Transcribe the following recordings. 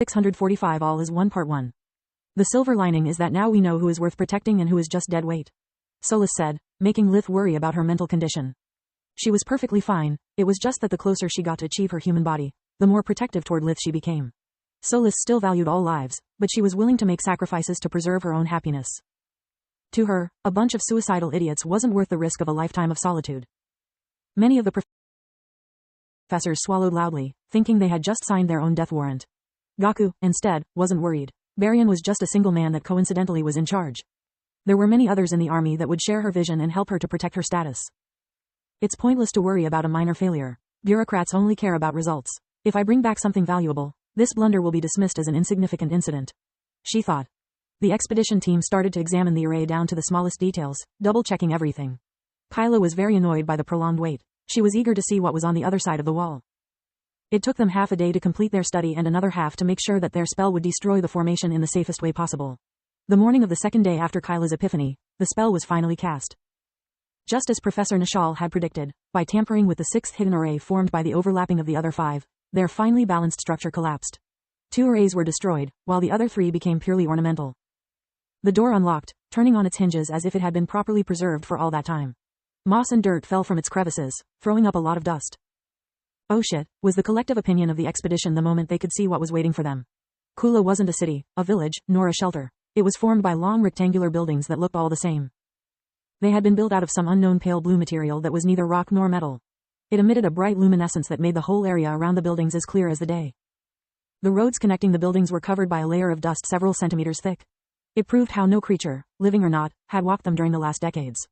645 All is one Part 1. The silver lining is that now we know who is worth protecting and who is just dead weight. Solus said, making Lith worry about her mental condition. She was perfectly fine, it was just that the closer she got to achieve her human body, the more protective toward Lith she became. Solus still valued all lives, but she was willing to make sacrifices to preserve her own happiness. To her, a bunch of suicidal idiots wasn't worth the risk of a lifetime of solitude. Many of the professors swallowed loudly, thinking they had just signed their own death warrant. Gaku, instead, wasn't worried. Baryon was just a single man that coincidentally was in charge. There were many others in the army that would share her vision and help her to protect her status. It's pointless to worry about a minor failure. Bureaucrats only care about results. If I bring back something valuable, this blunder will be dismissed as an insignificant incident, she thought. The expedition team started to examine the array down to the smallest details, double-checking everything. Kyla was very annoyed by the prolonged wait. She was eager to see what was on the other side of the wall. It took them half a day to complete their study and another half to make sure that their spell would destroy the formation in the safest way possible. The morning of the second day after Kyla's epiphany, the spell was finally cast. Just as Professor Nishal had predicted, by tampering with the sixth hidden array formed by the overlapping of the other five, their finely balanced structure collapsed. 2 arrays were destroyed, while the other 3 became purely ornamental. The door unlocked, turning on its hinges as if it had been properly preserved for all that time. Moss and dirt fell from its crevices, throwing up a lot of dust. Oh shit, was the collective opinion of the expedition the moment they could see what was waiting for them. Kula wasn't a city, a village, nor a shelter. It was formed by long rectangular buildings that looked all the same. They had been built out of some unknown pale blue material that was neither rock nor metal. It emitted a bright luminescence that made the whole area around the buildings as clear as the day. The roads connecting the buildings were covered by a layer of dust several centimeters thick. It proved how no creature, living or not, had walked them during the last decades.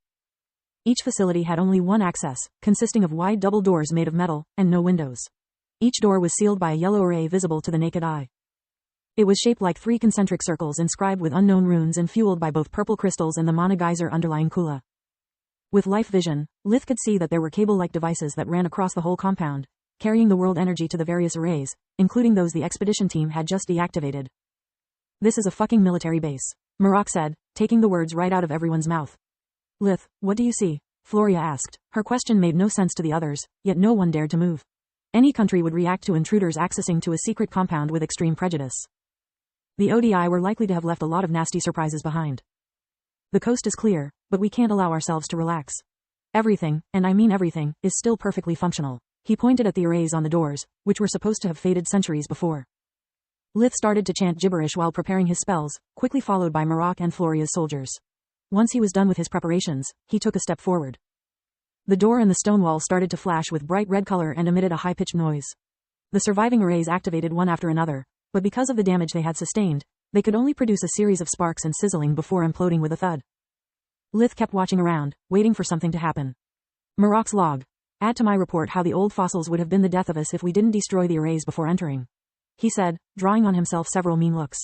Each facility had only one access, consisting of wide double doors made of metal, and no windows. Each door was sealed by a yellow array visible to the naked eye. It was shaped like 3 concentric circles inscribed with unknown runes and fueled by both purple crystals and the mana geyser underlying Kula. With life vision, Lith could see that there were cable-like devices that ran across the whole compound, carrying the world energy to the various arrays, including those the expedition team had just deactivated. This is a fucking military base, Marok said, taking the words right out of everyone's mouth. Lith, what do you see? Floria asked. Her question made no sense to the others, yet no one dared to move. Any country would react to intruders accessing to a secret compound with extreme prejudice. The ODI were likely to have left a lot of nasty surprises behind. The coast is clear, but we can't allow ourselves to relax. Everything, and I mean everything, is still perfectly functional. He pointed at the arrays on the doors, which were supposed to have faded centuries before. Lith started to chant gibberish while preparing his spells, quickly followed by Marok and Floria's soldiers. Once he was done with his preparations, he took a step forward. The door and the stone wall started to flash with bright red color and emitted a high-pitched noise. The surviving arrays activated one after another, but because of the damage they had sustained, they could only produce a series of sparks and sizzling before imploding with a thud. Lith kept watching around, waiting for something to happen. Marok's log. Add to my report how the old fossils would have been the death of us if we didn't destroy the arrays before entering, he said, drawing on himself several mean looks.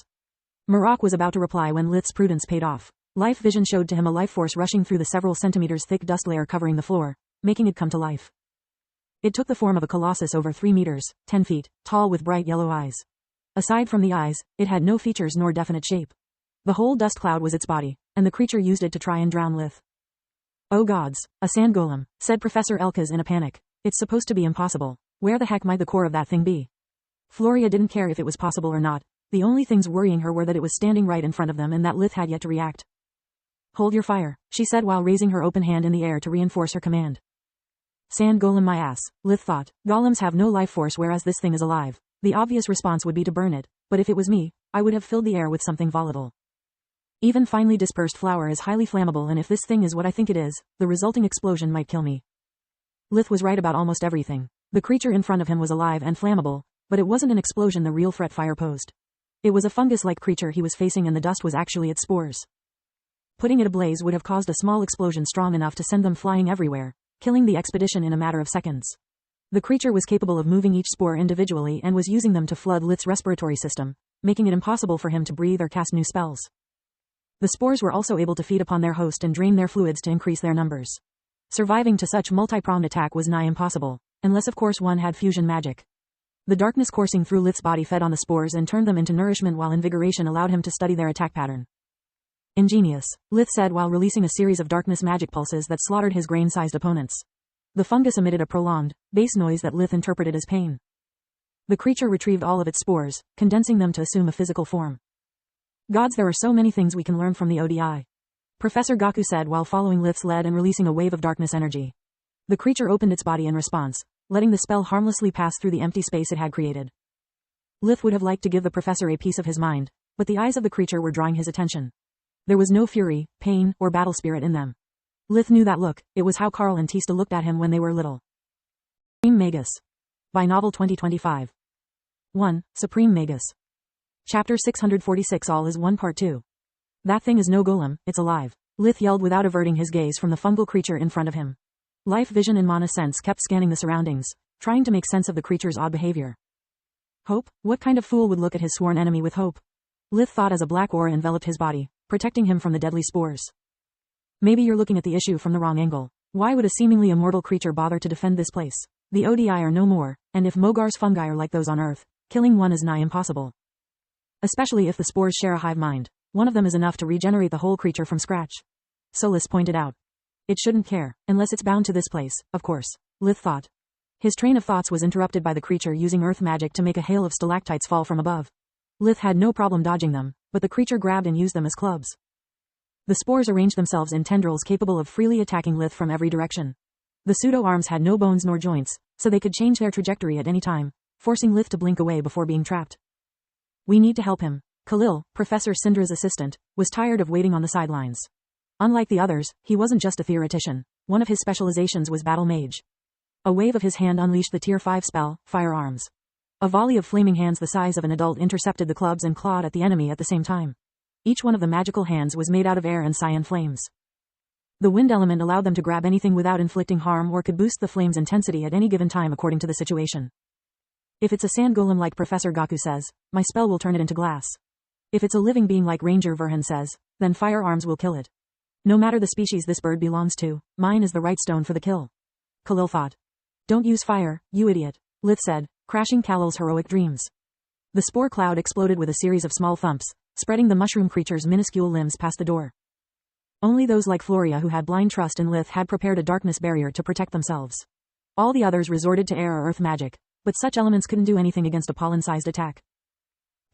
Marok was about to reply when Lith's prudence paid off. Life vision showed to him a life force rushing through the several centimeters thick dust layer covering the floor, making it come to life. It took the form of a colossus over 3 meters, 10 feet, tall with bright yellow eyes. Aside from the eyes, it had no features nor definite shape. The whole dust cloud was its body, and the creature used it to try and drown Lith. Oh gods, a sand golem, said Professor Elkaz in a panic. It's supposed to be impossible. Where the heck might the core of that thing be? Floria didn't care if it was possible or not. The only things worrying her were that it was standing right in front of them and that Lith had yet to react. Hold your fire, she said while raising her open hand in the air to reinforce her command. Sand golem my ass, Lith thought. Golems have no life force whereas this thing is alive. The obvious response would be to burn it, but if it was me, I would have filled the air with something volatile. Even finely dispersed flour is highly flammable, and if this thing is what I think it is, the resulting explosion might kill me. Lith was right about almost everything. The creature in front of him was alive and flammable, but it wasn't an explosion the real threat fire posed. It was a fungus-like creature he was facing, and the dust was actually its spores. Putting it ablaze would have caused a small explosion strong enough to send them flying everywhere, killing the expedition in a matter of seconds. The creature was capable of moving each spore individually and was using them to flood Lith's respiratory system, making it impossible for him to breathe or cast new spells. The spores were also able to feed upon their host and drain their fluids to increase their numbers. Surviving to such multi-pronged attack was nigh impossible, unless of course one had fusion magic. The darkness coursing through Lith's body fed on the spores and turned them into nourishment, while invigoration allowed him to study their attack pattern. Ingenious, Lith said while releasing a series of darkness magic pulses that slaughtered his grain-sized opponents. The fungus emitted a prolonged, bass noise that Lith interpreted as pain. The creature retrieved all of its spores, condensing them to assume a physical form. Gods, there are so many things we can learn from the ODI. Professor Gaku said while following Lith's lead and releasing a wave of darkness energy. The creature opened its body in response, letting the spell harmlessly pass through the empty space it had created. Lith would have liked to give the professor a piece of his mind, but the eyes of the creature were drawing his attention. There was no fury, pain, or battle spirit in them. Lith knew that look. It was how Carl and Tista looked at him when they were little. Supreme Magus. By Novel 2025. 1. Supreme Magus. Chapter 646. All is one, Part 2. That thing is no golem, it's alive. Lith yelled without averting his gaze from the fungal creature in front of him. Life vision and mana sense kept scanning the surroundings, trying to make sense of the creature's odd behavior. Hope? What kind of fool would look at his sworn enemy with hope? Lith thought as a black aura enveloped his body, protecting him from the deadly spores. Maybe you're looking at the issue from the wrong angle. Why would a seemingly immortal creature bother to defend this place? The ODI are no more, and if Mogar's fungi are like those on Earth, killing one is nigh impossible. Especially if the spores share a hive mind. One of them is enough to regenerate the whole creature from scratch. Solus pointed out. It shouldn't care, unless it's bound to this place, of course, Lith thought. His train of thoughts was interrupted by the creature using earth magic to make a hail of stalactites fall from above. Lith had no problem dodging them, but the creature grabbed and used them as clubs. The spores arranged themselves in tendrils capable of freely attacking Lith from every direction. The pseudo-arms had no bones nor joints, so they could change their trajectory at any time, forcing Lith to blink away before being trapped. We need to help him. Khalil, Professor Syndra's assistant, was tired of waiting on the sidelines. Unlike the others, he wasn't just a theoretician. One of his specializations was battle mage. A wave of his hand unleashed the Tier 5 spell, Firearms. A volley of flaming hands the size of an adult intercepted the clubs and clawed at the enemy at the same time. Each one of the magical hands was made out of air and cyan flames. The wind element allowed them to grab anything without inflicting harm or could boost the flame's intensity at any given time according to the situation. If it's a sand golem like Professor Gaku says, my spell will turn it into glass. If it's a living being like Ranger Verhan says, then Firearms will kill it. No matter the species this bird belongs to, mine is the right stone for the kill. Khalil thought. Don't use fire, you idiot, Lith said, crashing Khalil's heroic dreams. The spore cloud exploded with a series of small thumps, spreading the mushroom creature's minuscule limbs past the door. Only those like Floria who had blind trust in Lith had prepared a darkness barrier to protect themselves. All the others resorted to air or earth magic, but such elements couldn't do anything against a pollen-sized attack.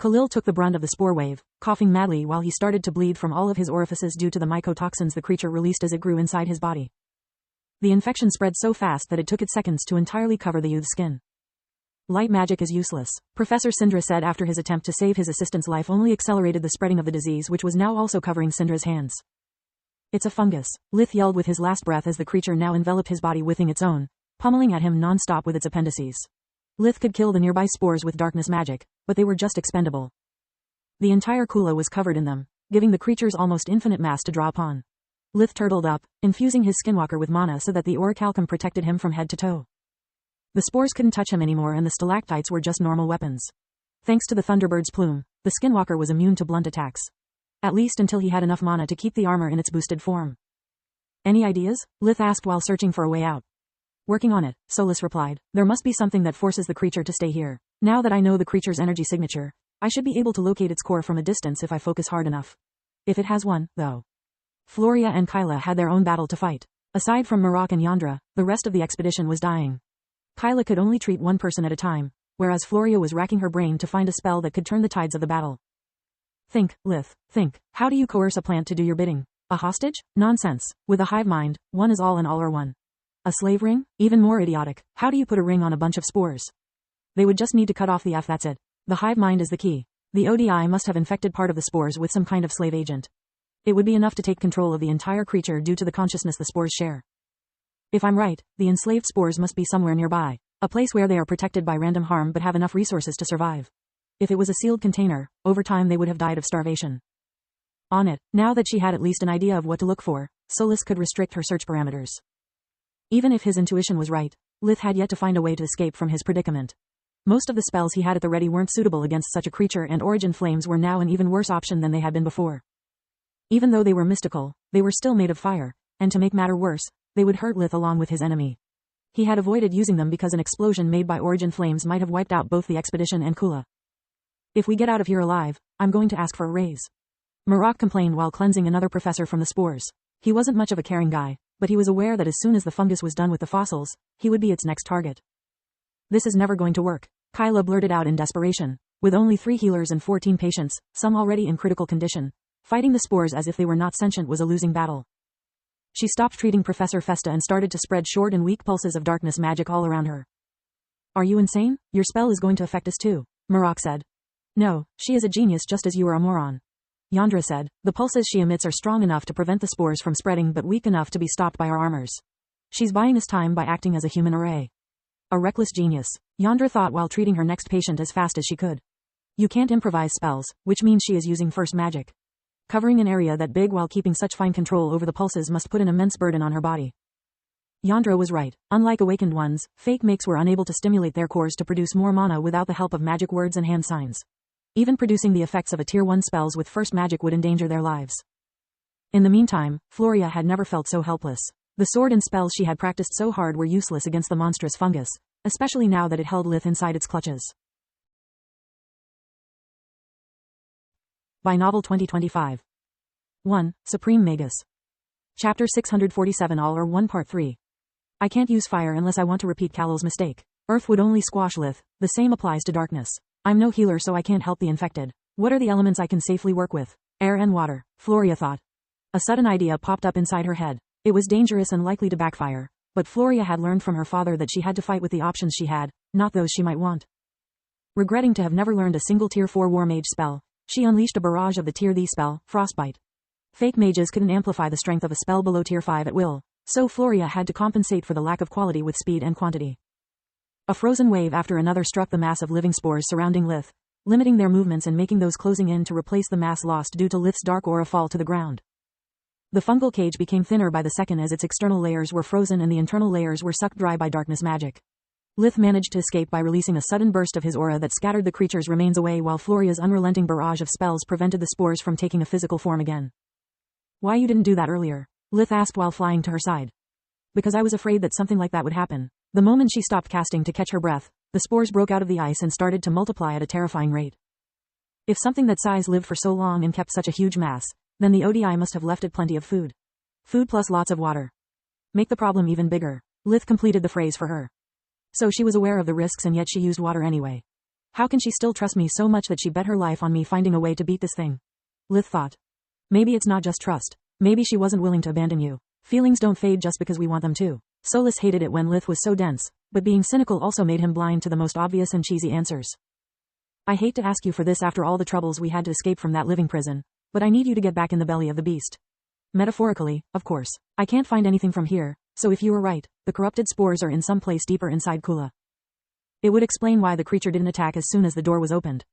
Khalil took the brunt of the spore wave, coughing madly while he started to bleed from all of his orifices due to the mycotoxins the creature released as it grew inside his body. The infection spread so fast that it took it seconds to entirely cover the youth's skin. Light magic is useless, Professor Syndra said after his attempt to save his assistant's life only accelerated the spreading of the disease which was now also covering Syndra's hands. It's a fungus, Lith yelled with his last breath as the creature now enveloped his body within its own, pummeling at him non-stop with its appendices. Lith could kill the nearby spores with darkness magic, but they were just expendable. The entire Kula was covered in them, giving the creatures almost infinite mass to draw upon. Lith turtled up, infusing his skinwalker with mana so that the orichalcum protected him from head to toe. The spores couldn't touch him anymore and the stalactites were just normal weapons. Thanks to the Thunderbird's plume, the skinwalker was immune to blunt attacks. At least until he had enough mana to keep the armor in its boosted form. Any ideas? Lith asked while searching for a way out. Working on it, Solus replied. There must be something that forces the creature to stay here. Now that I know the creature's energy signature, I should be able to locate its core from a distance if I focus hard enough. If it has one, though. Floria and Kyla had their own battle to fight. Aside from Marak and Yandra, the rest of the expedition was dying. Kyla could only treat one person at a time, whereas Floria was racking her brain to find a spell that could turn the tides of the battle. Think, Lith, think. How do you coerce a plant to do your bidding? A hostage? Nonsense. With a hive mind, one is all and all are one. A slave ring? Even more idiotic. How do you put a ring on a bunch of spores? They would just need to cut off the F, that's it. The hive mind is the key. The ODI must have infected part of the spores with some kind of slave agent. It would be enough to take control of the entire creature due to the consciousness the spores share. If I'm right, the enslaved spores must be somewhere nearby, a place where they are protected by random harm but have enough resources to survive. If it was a sealed container, over time they would have died of starvation. On it, now that she had at least an idea of what to look for, Solus could restrict her search parameters. Even if his intuition was right, Lith had yet to find a way to escape from his predicament. Most of the spells he had at the ready weren't suitable against such a creature and origin flames were now an even worse option than they had been before. Even though they were mystical, they were still made of fire, and to make matter worse, they would hurt Lith along with his enemy. He had avoided using them because an explosion made by origin flames might have wiped out both the expedition and Kula. If we get out of here alive, I'm going to ask for a raise. Marak complained while cleansing another professor from the spores. He wasn't much of a caring guy, but he was aware that as soon as the fungus was done with the fossils, he would be its next target. This is never going to work. Kyla blurted out in desperation. With only 3 healers and 14 patients, some already in critical condition, fighting the spores as if they were not sentient was a losing battle. She stopped treating Professor Festa and started to spread short and weak pulses of darkness magic all around her. Are you insane? Your spell is going to affect us too, Marok said. No, she is a genius just as you are a moron. Yandra said, the pulses she emits are strong enough to prevent the spores from spreading but weak enough to be stopped by our armors. She's buying us time by acting as a human array. A reckless genius, Yandra thought while treating her next patient as fast as she could. You can't improvise spells, which means she is using first magic. Covering an area that big while keeping such fine control over the pulses must put an immense burden on her body. Yandra was right. Unlike awakened ones, fake makes were unable to stimulate their cores to produce more mana without the help of magic words and hand signs. Even producing the effects of a tier 1 spells with first magic would endanger their lives. In the meantime, Floria had never felt so helpless. The sword and spells she had practiced so hard were useless against the monstrous fungus, especially now that it held Lith inside its clutches. By Novel 2025. 1. Supreme Magus. Chapter 647 All or 1 Part 3. I can't use fire unless I want to repeat Callil's mistake. Earth would only squash Lith, the same applies to darkness. I'm no healer so I can't help the infected. What are the elements I can safely work with? Air and water, Floria thought. A sudden idea popped up inside her head. It was dangerous and likely to backfire, but Floria had learned from her father that she had to fight with the options she had, not those she might want. Regretting to have never learned a single tier 4 war mage spell, she unleashed a barrage of the tier D spell, Frostbite. Fake mages couldn't amplify the strength of a spell below tier 5 at will, so Floria had to compensate for the lack of quality with speed and quantity. A frozen wave after another struck the mass of living spores surrounding Lith, limiting their movements and making those closing in to replace the mass lost due to Lith's dark aura fall to the ground. The fungal cage became thinner by the second as its external layers were frozen and the internal layers were sucked dry by darkness magic. Lith managed to escape by releasing a sudden burst of his aura that scattered the creature's remains away while Floria's unrelenting barrage of spells prevented the spores from taking a physical form again. Why you didn't do that earlier? Lith asked while flying to her side. Because I was afraid that something like that would happen. The moment she stopped casting to catch her breath, the spores broke out of the ice and started to multiply at a terrifying rate. If something that size lived for so long and kept such a huge mass, then the ODI must have left it plenty of food. Food plus lots of water. Make the problem even bigger. Lith completed the phrase for her. So she was aware of the risks and yet she used water anyway. How can she still trust me so much that she bet her life on me finding a way to beat this thing? Lith thought. Maybe it's not just trust. Maybe she wasn't willing to abandon you. Feelings don't fade just because we want them to. Solus hated it when Lith was so dense, but being cynical also made him blind to the most obvious and cheesy answers. I hate to ask you for this after all the troubles we had to escape from that living prison, but I need you to get back in the belly of the beast. Metaphorically, of course. I can't find anything from here, so if you were right, the corrupted spores are in some place deeper inside Kula. It would explain why the creature didn't attack as soon as the door was opened.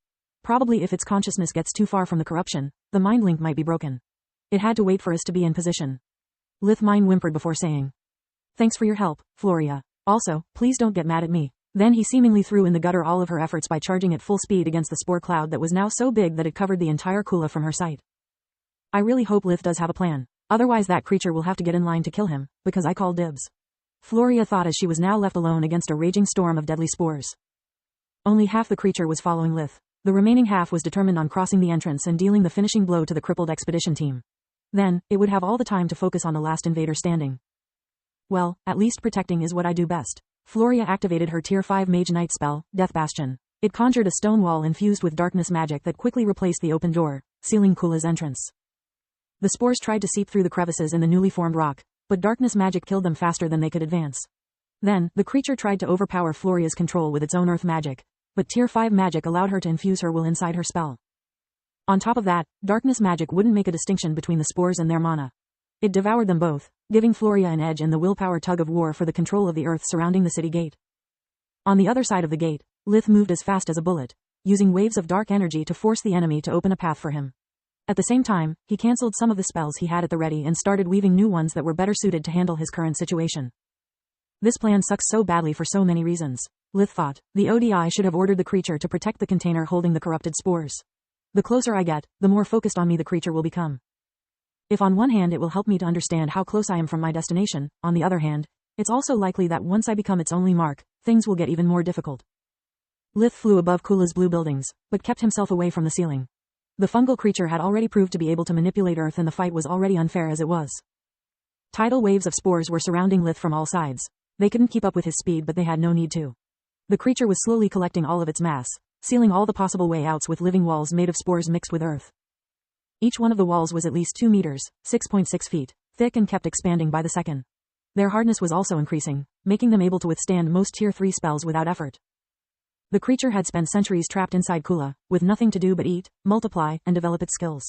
Probably if its consciousness gets too far from the corruption, the mind link might be broken. It had to wait for us to be in position. Lith Mine whimpered before saying. Thanks for your help, Floria. Also, please don't get mad at me. Then he seemingly threw in the gutter all of her efforts by charging at full speed against the spore cloud that was now so big that it covered the entire Kula from her sight. I really hope Lith does have a plan. Otherwise that creature will have to get in line to kill him, because I call dibs. Floria thought as she was now left alone against a raging storm of deadly spores. Only half the creature was following Lith. The remaining half was determined on crossing the entrance and dealing the finishing blow to the crippled expedition team. Then, it would have all the time to focus on the last invader standing. Well, at least protecting is what I do best. Floria activated her tier 5 Mage Knight spell, Death Bastion. It conjured a stone wall infused with darkness magic that quickly replaced the open door, sealing Kula's entrance. The spores tried to seep through the crevices in the newly formed rock, but darkness magic killed them faster than they could advance. Then, the creature tried to overpower Floria's control with its own earth magic, but tier 5 magic allowed her to infuse her will inside her spell. On top of that, darkness magic wouldn't make a distinction between the spores and their mana. It devoured them both, giving Floria an edge in the willpower tug of war for the control of the earth surrounding the city gate. On the other side of the gate, Lith moved as fast as a bullet, using waves of dark energy to force the enemy to open a path for him. At the same time, he cancelled some of the spells he had at the ready and started weaving new ones that were better suited to handle his current situation. This plan sucks so badly for so many reasons. Lith thought. The ODI should have ordered the creature to protect the container holding the corrupted spores. The closer I get, the more focused on me the creature will become. If on one hand it will help me to understand how close I am from my destination, on the other hand, it's also likely that once I become its only mark, things will get even more difficult. Lith flew above Kula's blue buildings, but kept himself away from the ceiling. The fungal creature had already proved to be able to manipulate Earth and the fight was already unfair as it was. Tidal waves of spores were surrounding Lith from all sides. They couldn't keep up with his speed but they had no need to. The creature was slowly collecting all of its mass, sealing all the possible way outs with living walls made of spores mixed with earth. Each one of the walls was at least 2 meters, 6.6 feet, thick and kept expanding by the second. Their hardness was also increasing, making them able to withstand most Tier 3 spells without effort. The creature had spent centuries trapped inside Kula, with nothing to do but eat, multiply, and develop its skills.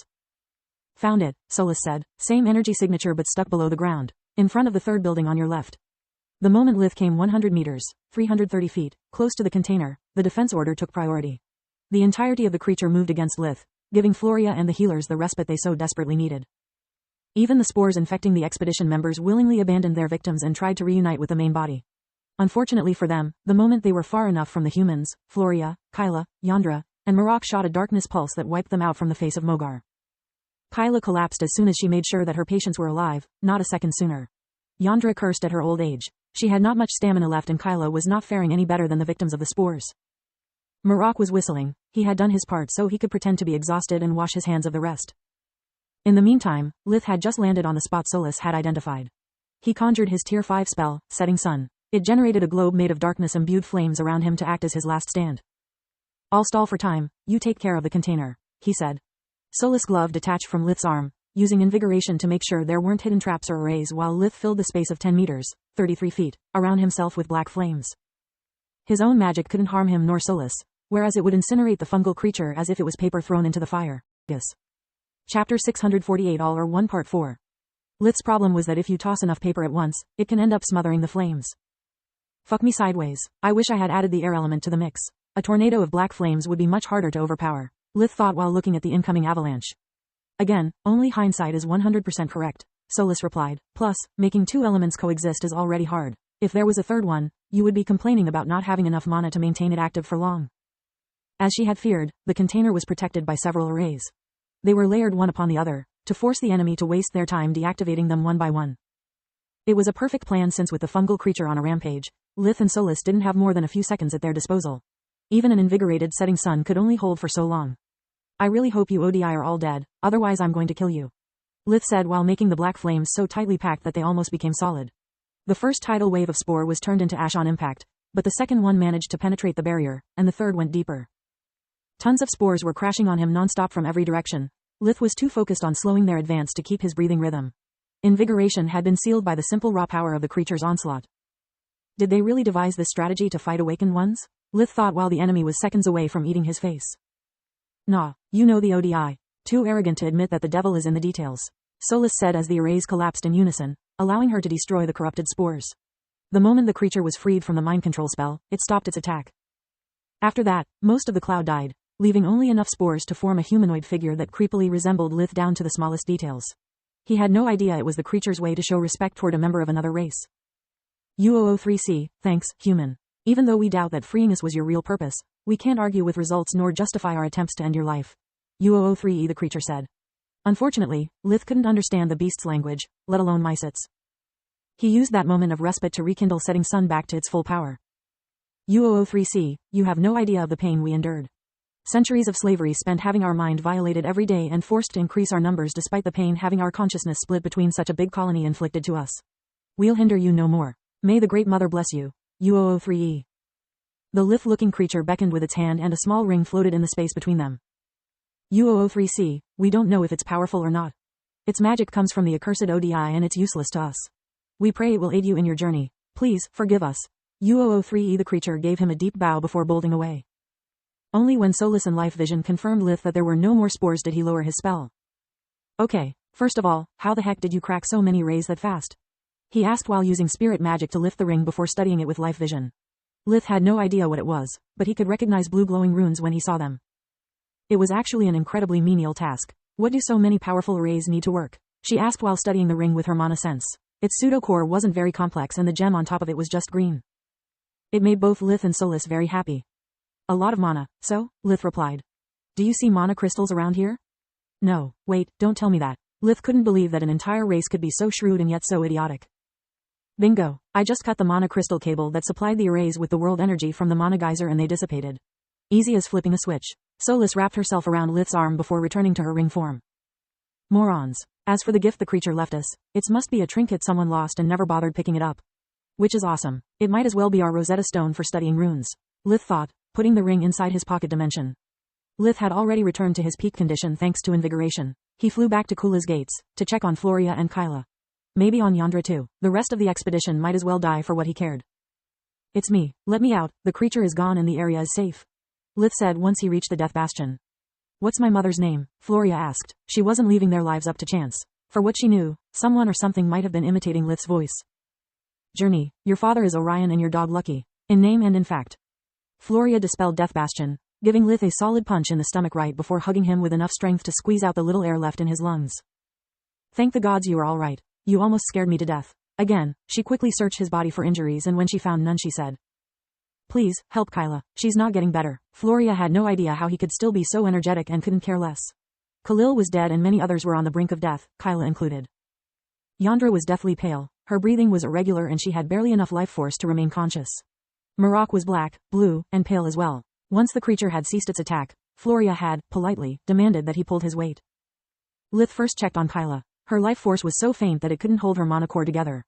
Found it, Solus said, same energy signature but stuck below the ground, in front of the third building on your left. The moment Lith came 100 meters, 330 feet, close to the container, the defense order took priority. The entirety of the creature moved against Lith, giving Floria and the healers the respite they so desperately needed. Even the spores infecting the expedition members willingly abandoned their victims and tried to reunite with the main body. Unfortunately for them, the moment they were far enough from the humans, Floria, Kyla, Yandra, and Marok shot a darkness pulse that wiped them out from the face of Mogar. Kyla collapsed as soon as she made sure that her patients were alive, not a second sooner. Yandra cursed at her old age. She had not much stamina left and Kyla was not faring any better than the victims of the spores. Marok was whistling. He had done his part so he could pretend to be exhausted and wash his hands of the rest. In the meantime, Lith had just landed on the spot Solus had identified. He conjured his Tier 5 spell, Setting Sun. It generated a globe made of darkness-imbued flames around him to act as his last stand. I'll stall for time, you take care of the container, he said. Solus' glove detached from Lith's arm, using invigoration to make sure there weren't hidden traps or arrays while Lith filled the space of 10 meters, 33 feet, around himself with black flames. His own magic couldn't harm him nor Solus, whereas it would incinerate the fungal creature as if it was paper thrown into the fire. Magus. Chapter 648 All or 1 Part 4. Lith's problem was that if you toss enough paper at once, it can end up smothering the flames. Fuck me sideways. I wish I had added the air element to the mix. A tornado of black flames would be much harder to overpower, Lith thought while looking at the incoming avalanche. Again, only hindsight is 100% correct, Solus replied. Plus, making 2 elements coexist is already hard. If there was a third one, you would be complaining about not having enough mana to maintain it active for long. As she had feared, the container was protected by several arrays. They were layered one upon the other, to force the enemy to waste their time deactivating them one by one. It was a perfect plan since with the fungal creature on a rampage, Lith and Solus didn't have more than a few seconds at their disposal. Even an invigorated setting sun could only hold for so long. I really hope you ODI are all dead, otherwise I'm going to kill you, Lith said while making the black flames so tightly packed that they almost became solid. The first tidal wave of spore was turned into ash on impact, but the second one managed to penetrate the barrier, and the third went deeper. Tons of spores were crashing on him non-stop from every direction. Lith was too focused on slowing their advance to keep his breathing rhythm. Invigoration had been sealed by the simple raw power of the creature's onslaught. Did they really devise this strategy to fight awakened ones? Lith thought while the enemy was seconds away from eating his face. Nah, you know the ODI. Too arrogant to admit that the devil is in the details, Solus said as the arrays collapsed in unison, allowing her to destroy the corrupted spores. The moment the creature was freed from the mind control spell, it stopped its attack. After that, most of the cloud died, leaving only enough spores to form a humanoid figure that creepily resembled Lith down to the smallest details. He had no idea it was the creature's way to show respect toward a member of another race. U003C, thanks, human. Even though we doubt that freeing us was your real purpose, we can't argue with results nor justify our attempts to end your life. U003E, the creature said. Unfortunately, Lith couldn't understand the beast's language, let alone Mysit's. He used that moment of respite to rekindle Setting Sun back to its full power. U003C, you have no idea of the pain we endured. Centuries of slavery spent having our mind violated every day and forced to increase our numbers despite the pain having our consciousness split between such a big colony inflicted to us. We'll hinder you no more. May the Great Mother bless you. U003E. The Lith-looking creature beckoned with its hand and a small ring floated in the space between them. U003C, we don't know if it's powerful or not. Its magic comes from the accursed ODI and it's useless to us. We pray it will aid you in your journey. Please, forgive us. U003E, the creature gave him a deep bow before bolting away. Only when Solus and Life Vision confirmed Lith that there were no more spores did he lower his spell. Okay, first of all, how the heck did you crack so many rays that fast? He asked while using spirit magic to lift the ring before studying it with Life Vision. Lith had no idea what it was, but he could recognize blue glowing runes when he saw them. It was actually an incredibly menial task. What do so many powerful arrays need to work? She asked while studying the ring with her mana sense. Its pseudo-core wasn't very complex and the gem on top of it was just green. It made both Lith and Solus very happy. A lot of mana, so? Lith replied. Do you see mana crystals around here? No, wait, don't tell me that. Lith couldn't believe that an entire race could be so shrewd and yet so idiotic. Bingo, I just cut the mana crystal cable that supplied the arrays with the world energy from the mana geyser and they dissipated. Easy as flipping a switch. Solus wrapped herself around Lith's arm before returning to her ring form. Morons. As for the gift the creature left us, it must be a trinket someone lost and never bothered picking it up. Which is awesome. It might as well be our Rosetta Stone for studying runes. Lith thought, putting the ring inside his pocket dimension. Lith had already returned to his peak condition thanks to invigoration. He flew back to Kula's gates, to check on Floria and Kyla. Maybe on Yandra too. The rest of the expedition might as well die for what he cared. It's me. Let me out. The creature is gone and the area is safe. Lith said once he reached the Death Bastion. What's my mother's name? Floria asked. She wasn't leaving their lives up to chance. For what she knew, someone or something might have been imitating Lith's voice. Journey, your father is Orion and your dog Lucky. In name and in fact. Floria dispelled Death Bastion, giving Lith a solid punch in the stomach right before hugging him with enough strength to squeeze out the little air left in his lungs. Thank the gods you are all right. You almost scared me to death. Again, she quickly searched his body for injuries and when she found none she said. Please, help Kyla. She's not getting better. Floria had no idea how he could still be so energetic and couldn't care less. Khalil was dead and many others were on the brink of death, Kyla included. Yandra was deathly pale. Her breathing was irregular and she had barely enough life force to remain conscious. Marak was black, blue, and pale as well. Once the creature had ceased its attack, Floria had, politely, demanded that he pulled his weight. Lith first checked on Kyla. Her life force was so faint that it couldn't hold her mana core together.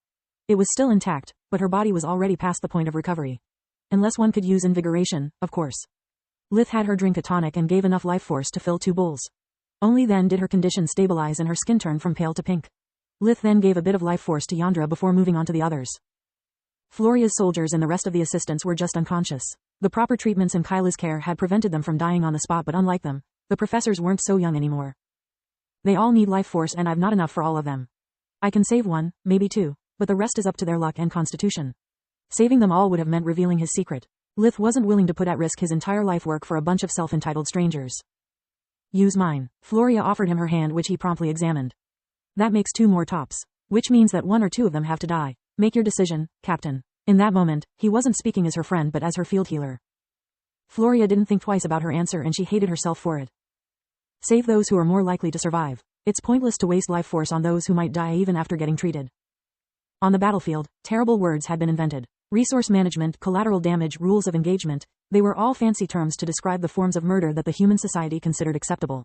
It was still intact, but her body was already past the point of recovery. Unless one could use invigoration, of course. Lith had her drink a tonic and gave enough life force to fill 2 bowls. Only then did her condition stabilize and her skin turn from pale to pink. Lith then gave a bit of life force to Yandra before moving on to the others. Floria's soldiers and the rest of the assistants were just unconscious. The proper treatments and Kyla's care had prevented them from dying on the spot, but unlike them, the professors weren't so young anymore. They all need life force and I've not enough for all of them. I can save 1, maybe 2, but the rest is up to their luck and constitution. Saving them all would have meant revealing his secret. Lith wasn't willing to put at risk his entire life work for a bunch of self-entitled strangers. Use mine. Floria offered him her hand which he promptly examined. That makes 2 more tops. Which means that 1 or 2 of them have to die. Make your decision, Captain. In that moment, he wasn't speaking as her friend but as her field healer. Floria didn't think twice about her answer and she hated herself for it. Save those who are more likely to survive. It's pointless to waste life force on those who might die even after getting treated. On the battlefield, terrible words had been invented. Resource management, collateral damage, rules of engagement, they were all fancy terms to describe the forms of murder that the human society considered acceptable.